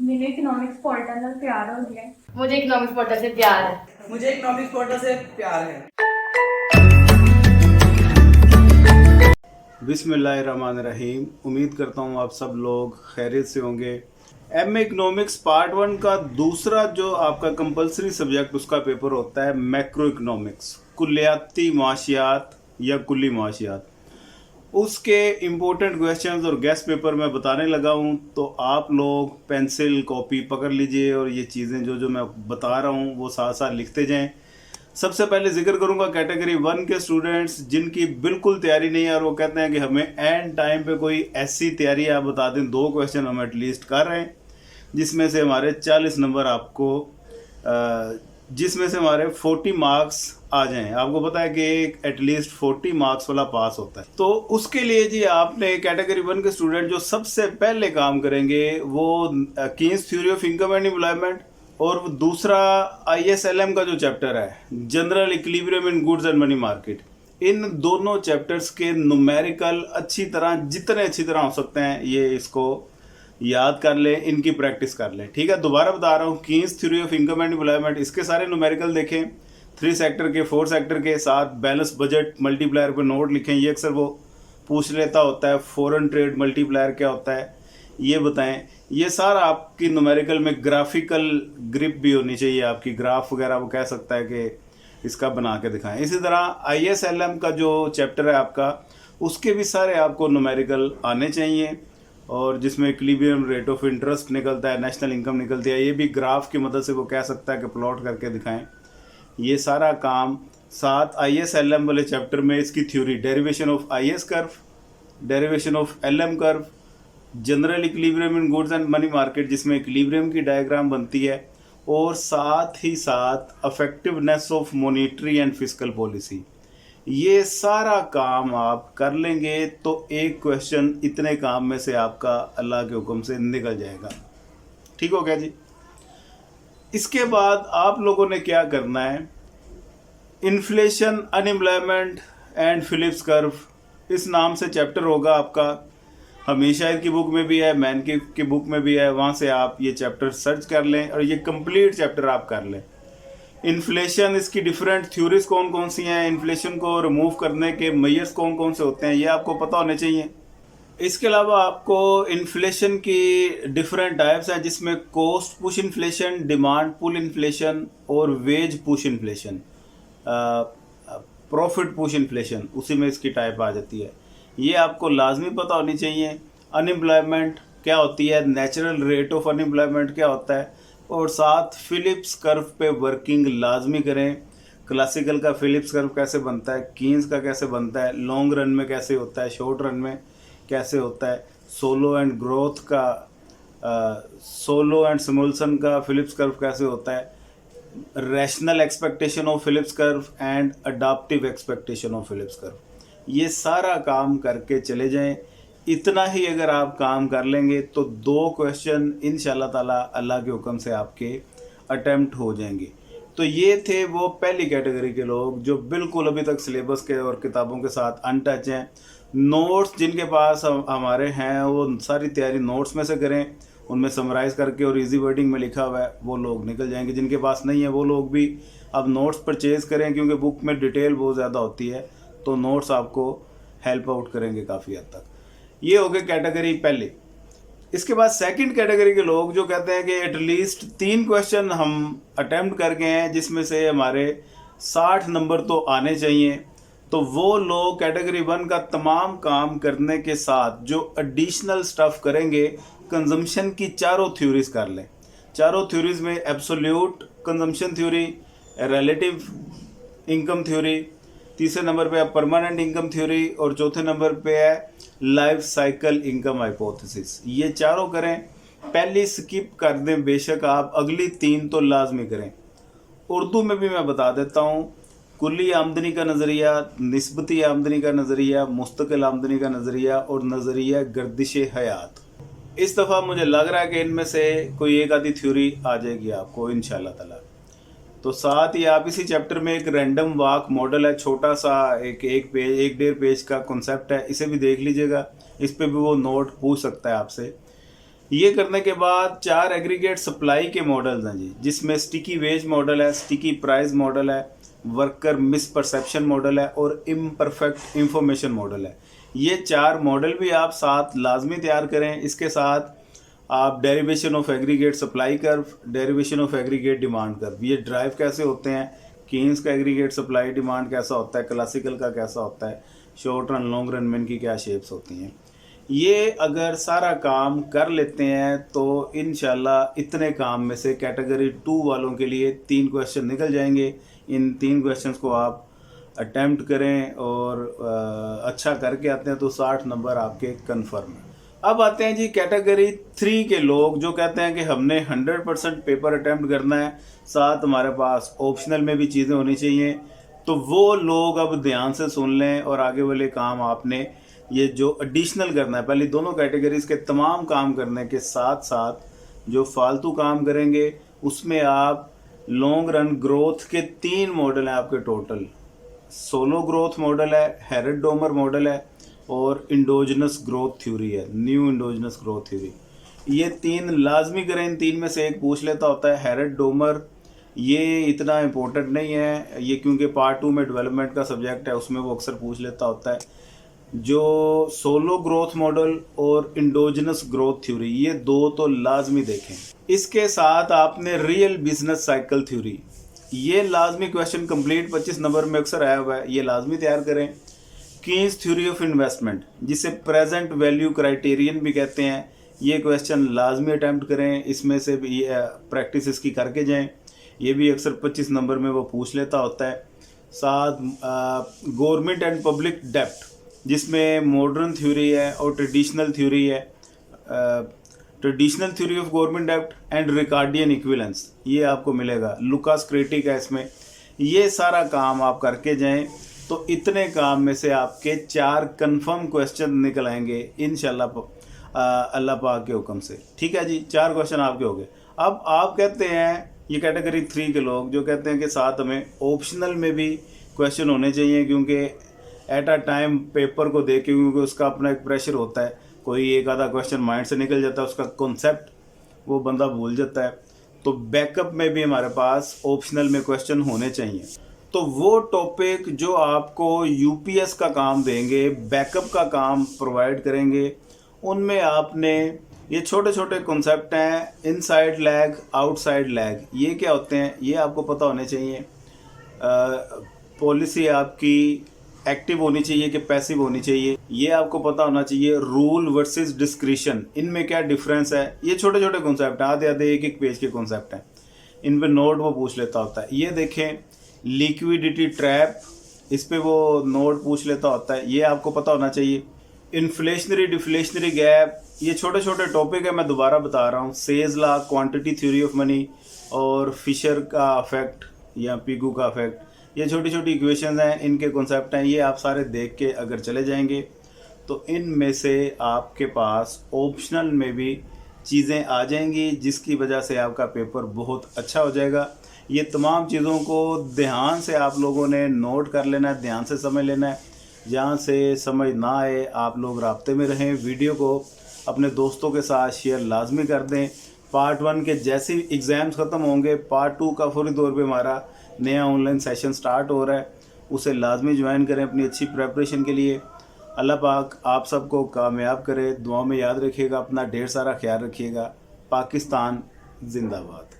मैंने economics portal से प्यार हो गया है। मुझे इकोनॉमिक्स पोर्टल से प्यार है। मुझे इकोनॉमिक्स पोर्टल से प्यार है। बिस्मिल्लाहिर्रहमानिर्रहीम। उम्मीद करता हूँ आप सब लोग खैरियत से होंगे। एमए इकोनॉमिक्स पार्ट 1 का दूसरा जो आपका कंपलसरी सब्जेक्ट उसका पेपर होता है मैक्रो इकोनॉमिक्स, कुल्लियाती माशियात या कुल्ली माशियात। उसके इम्पोर्टेंट क्वेश्चंस और गेस्ट पेपर मैं बताने लगा हूँ, तो आप लोग पेंसिल कॉपी पकड़ लीजिए और ये चीज़ें जो मैं बता रहा हूँ वो साथ साथ लिखते जाएं। सबसे पहले जिक्र करूंगा कैटेगरी 1 के स्टूडेंट्स जिनकी बिल्कुल तैयारी नहीं है और वो कहते हैं कि हमें एंड टाइम पे कोई ऐसी तैयारी आप बता दें, 2 क्वेश्चन हम एटलीस्ट कर रहे हैं जिसमें से हमारे 40 नंबर आपको जिसमें से हमारे 40 मार्क्स आ जाएं। आपको पता है कि एक एटलीस्ट 40 मार्क्स वाला पास होता है। तो उसके लिए जी आपने कैटेगरी 1 के स्टूडेंट जो सबसे पहले काम करेंगे वो Keynes theory of income and employment और दूसरा ISLM का जो चैप्टर है general equilibrium in goods and money market, इन दोनों चैप्टर्स के न्यूमेरिकल अच्छी तरह जितने अच्छी तरह हो सकते हैं ये इसको याद कर लें, इनकी प्रैक्टिस कर लें। ठीक है, दोबारा बता रहा हूँ, Keynes theory of income and employment इसके सारे न्यूमेरिकल देखें, 3 सेक्टर के 4 सेक्टर के साथ बैलेंस बजट मल्टीप्लायर पर नोट लिखें। ये अक्सर वो पूछ लेता होता है, फॉरेन ट्रेड मल्टीप्लायर क्या होता है ये बताएं। ये सारा आपकी न्यूमेरिकल में ग्राफिकल ग्रिप भी होनी चाहिए, आपकी ग्राफ वगैरह वो कह सकता है कि इसका बना के दिखाएं। इसी तरह ISLM का जो चैप्टर है आपका उसके भी सारे आपको न्यूमेरिकल आने चाहिए और जिसमें इक्विलिब्रियम रेट ऑफ इंटरेस्ट निकलता है, नेशनल इनकम निकलती है, ये भी ग्राफ की मदद से वो कह सकता है कि प्लॉट करके दिखाएं। ये सारा काम साथ ISLM वाले चैप्टर में इसकी theory, derivation of IS curve, derivation of LM curve, general equilibrium in goods and money market जिसमें इक्विलिब्रियम की डायग्राम बनती है और साथ ही साथ effectiveness of monetary and fiscal policy, ये सारा काम आप कर लेंगे तो एक क्वेश्चन इतने काम में से आपका अल्लाह के हुक्म से निकल जाएगा। ठीक हो गया जी। इसके बाद आप लोगों ने क्या करना है, inflation, unemployment and Phillips curve, इस नाम से चैप्टर होगा आपका। हमेशा की बुक में भी है, मैन की बुक में भी है, वहाँ से आप ये चैप्टर सर्च कर लें और ये कंप्लीट चैप्टर आप कर लें। इन्फ्लेशन, इसकी डिफरेंट थ्योरीज कौन कौन सी हैं, इन्फ्लेशन को रिमूव करने के मेजर्स कौन कौन से होते हैं, ये आपको पता होने चाहिए। इसके अलावा आपको इन्फ्लेशन की डिफरेंट टाइप्स हैं जिसमें cost push inflation, demand pull inflation और wage push inflation, profit push inflation, उसी में इसकी टाइप आ जाती है। ये आपको लाजमी पता होनी चाहिए। अनएम्प्लॉयमेंट क्या होती है, नेचुरल रेट ऑफ अनएम्प्लॉयमेंट क्या होता है, और साथ फिलिप्स कर्व पे वर्किंग लाजमी करें। क्लासिकल का फिलिप्स कर्व कैसे बनता है, कीन्स का कैसे बनता है, लॉन्ग रन में कैसे होता है, शॉर्ट रन में कैसे होता है, सोलो एंड ग्रोथ का सोलो एंड सिमुलेशन का फिलिप्स कर्व कैसे होता है, rational expectation of Phillips curve and adaptive expectation of Phillips curve, ये सारा काम करके चले जाएं। इतना ही अगर आप काम कर लेंगे तो 2 क्वेश्चन इंशाल्लाह ताला अल्लाह के हुक्म से आपके अटेम्प्ट हो जाएंगे। तो ये थे वो पहली कैटेगरी के लोग जो बिल्कुल अभी तक सिलेबस के और किताबों के साथ अनटच हैं। नोट्स जिनके पास हमारे हैं वो सारी तैयारी नोट्स में से करें, उनमें समराइज़ करके और इजी वर्डिंग में लिखा हुआ है वो लोग निकल जाएंगे। जिनके पास नहीं है वो लोग भी अब नोट्स परचेज़ करें क्योंकि बुक में डिटेल बहुत ज़्यादा होती है, तो नोट्स आपको हेल्प आउट करेंगे काफ़ी हद तक। ये हो गए कैटेगरी पहले। इसके बाद सेकंड कैटेगरी के लोग जो कहते हैं कि एटलीस्ट 3 क्वेश्चन हम अटेम्प्ट कर गए हैं जिसमें से हमारे 60 नंबर तो आने चाहिए, तो वो लोग कैटेगरी 1 का तमाम काम करने के साथ जो एडिशनल स्टफ़ करेंगे, कंजम्पशन की चारों थ्योरीज कर लें। चारों थ्योरीज में absolute consumption theory, relative income theory, तीसरे नंबर पे है परमानेंट इनकम थ्योरी और चौथे नंबर पे है लाइफ साइकिल इनकम हाइपोथेसिस। ये चारों करें, पहली स्किप कर दें बेशक आप, अगली 3 तो लाजमी करें। उर्दू में भी मैं बता देता हूँ, कुल्ली आमदनी का नज़रिया, निस्बती आमदनी का नज़रिया, मुस्तकिल आमदनी का नज़रिया और नज़रिया गर्दिश हयात। इस दफ़ा मुझे लग रहा है कि इनमें से कोई एक आधी थ्योरी आ जाएगी आपको इंशाल्लाह ताला। तो साथ ही आप इसी चैप्टर में एक रैंडम वॉक मॉडल है, छोटा सा एक 1.5 पेज का कॉन्सेप्ट है, इसे भी देख लीजिएगा। इस पे भी वो नोट पूछ सकता है आपसे। ये करने के बाद 4 एग्रीगेट सप्लाई के मॉडल्स हैं जी, जिसमें स्टिकी वेज मॉडल है, स्टिकी प्राइस मॉडल है, वर्कर मिस परसेप्शन मॉडल है और इम्परफेक्ट इंफॉर्मेशन मॉडल है। ये 4 मॉडल भी आप साथ लाजमी तैयार करें। इसके साथ आप derivation of aggregate supply curve, derivation of aggregate demand curve, ये ड्राइव कैसे होते हैं, कीन्स का एग्रीगेट सप्लाई डिमांड कैसा होता है, क्लासिकल का कैसा होता है, शॉर्ट रन लॉन्ग रन में इनकी क्या शेप्स होती हैं, ये अगर सारा काम कर लेते हैं तो इंशाल्लाह इतने काम में से कैटेगरी 2 वालों के लिए 3 क्वेश्चन निकल जाएंगे। इन 3 क्वेश्चंस को आप अटेम्प्ट करें और अच्छा करके आते हैं तो 60 नंबर आपके कन्फर्म है। अब आते हैं जी कैटेगरी 3 के लोग जो कहते हैं कि हमने 100% पेपर अटेम्प्ट करना है, साथ हमारे पास ऑप्शनल में भी चीज़ें होनी चाहिए। तो वो लोग अब ध्यान से सुन लें और आगे वाले काम आपने ये जो एडिशनल करना है, पहले दोनों कैटेगरीज के तमाम काम करने के साथ साथ जो फालतू काम करेंगे उसमें आप लॉन्ग रन ग्रोथ के 3 मॉडल हैं आपके टोटल। सोलो ग्रोथ मॉडल है, हेरेड डोमर मॉडल है और इंडोजिनस ग्रोथ थ्योरी है, न्यू इंडोजिनस ग्रोथ थ्योरी। ये 3 लाजमी करें। इन 3 में से एक पूछ लेता होता है। हेरेड डोमर ये इतना इम्पोर्टेंट नहीं है ये, क्योंकि पार्ट 2 में डेवलपमेंट का सब्जेक्ट है, उसमें वो अक्सर पूछ लेता होता है। जो सोलो ग्रोथ मॉडल और इंडोजिनस ग्रोथ थ्योरी, ये 2 तो लाजमी देखें। इसके साथ आपने रियल बिजनेस साइकिल थ्योरी, ये लाजमी क्वेश्चन कंप्लीट 25 नंबर में अक्सर आया हुआ है, ये लाजमी तैयार करें। कीन्स थ्योरी ऑफ इन्वेस्टमेंट, जिसे प्रेजेंट वैल्यू क्राइटेरियन भी कहते हैं, ये क्वेश्चन लाजमी अटैम्प्ट करें। इसमें से भी प्रैक्टिस इसकी करके जाएं, ये भी अक्सर 25 नंबर में वो पूछ लेता होता है। साथ गवर्नमेंट एंड पब्लिक डेप्ट, जिसमें मॉडर्न थ्योरी है और ट्रेडिशनल थ्योरी है। ट्रेडिशनल थ्योरी ऑफ गवर्नमेंट डेप्ट एंड रिकार्डियन इक्विवेलेंस, ये आपको मिलेगा। लुकास क्रिटिक है इसमें। ये सारा काम आप करके जाएं तो इतने काम में से आपके 4 कंफर्म क्वेश्चन निकल आएंगे इंशाल्लाह अल्लाह पाक के हुक्म से। ठीक है जी, 4 क्वेश्चन आपके हो गए। अब आप कहते हैं, ये कैटेगरी 3 के लोग जो कहते हैं कि साथ हमें ऑप्शनल में भी क्वेश्चन होने चाहिए, क्योंकि एट अ टाइम पेपर को देख के, क्योंकि उसका अपना एक प्रेशर होता है, कोई एक आधा क्वेश्चन माइंड से निकल जाता है, उसका कॉन्सेप्ट वो बंदा भूल जाता है। तो बैकअप में भी हमारे पास ऑप्शनल में क्वेश्चन होने चाहिए। तो वो टॉपिक जो आपको यूपीएस का काम देंगे, बैकअप का काम प्रोवाइड करेंगे, उनमें आपने ये छोटे छोटे कॉन्सेप्ट हैं, इनसाइड लैग, आउटसाइड लैग, ये क्या होते हैं ये आपको पता होने चाहिए। पॉलिसी आपकी एक्टिव होनी चाहिए कि पैसिव होनी चाहिए, ये आपको पता होना चाहिए। रूल वर्सेस डिस्क्रिशन, इनमें क्या डिफरेंस है, ये छोटे छोटे कॉन्सेप्ट हैं, आधे आधे एक पेज के कॉन्सेप्ट हैं, इन पे नोट वो पूछ लेता होता है। ये देखें लिक्विडिटी ट्रैप, इस पे वो नोट पूछ लेता होता है, ये आपको पता होना चाहिए। इन्फ्लेशनरी डिफ्लेशनरी गैप, ये छोटे छोटे टॉपिक है, मैं दोबारा बता रहा हूँ। Says law, quantity theory of money और फिशर का अफेक्ट या पिगू का अफेक्ट, ये छोटी छोटी इक्वेशंस हैं, इनके कॉन्सेप्ट हैं। ये आप सारे देख के अगर चले जाएंगे तो इनमें से आपके पास ऑप्शनल में भी चीज़ें आ जाएंगी, जिसकी वजह से आपका पेपर बहुत अच्छा हो जाएगा। ये तमाम चीज़ों को ध्यान से आप लोगों ने नोट कर लेना है, ध्यान से समझ लेना है। जहाँ से समझ ना आए आप लोग राब्ते में रहें, वीडियो को अपने दोस्तों के साथ शेयर लाजमी कर दें। पार्ट 1 के जैसे एग्ज़ाम्स ख़त्म होंगे, पार्ट 2 का फौरी तौर पे हमारा नया ऑनलाइन सेशन स्टार्ट हो रहा है, उसे लाजमी ज्वाइन करें अपनी अच्छी प्रेपरेशन के लिए। अल्लाह पाक आप सबको कामयाब करे, दुआ में याद रखिएगा, अपना ढेर सारा ख्याल रखिएगा। पाकिस्तान जिंदाबाद।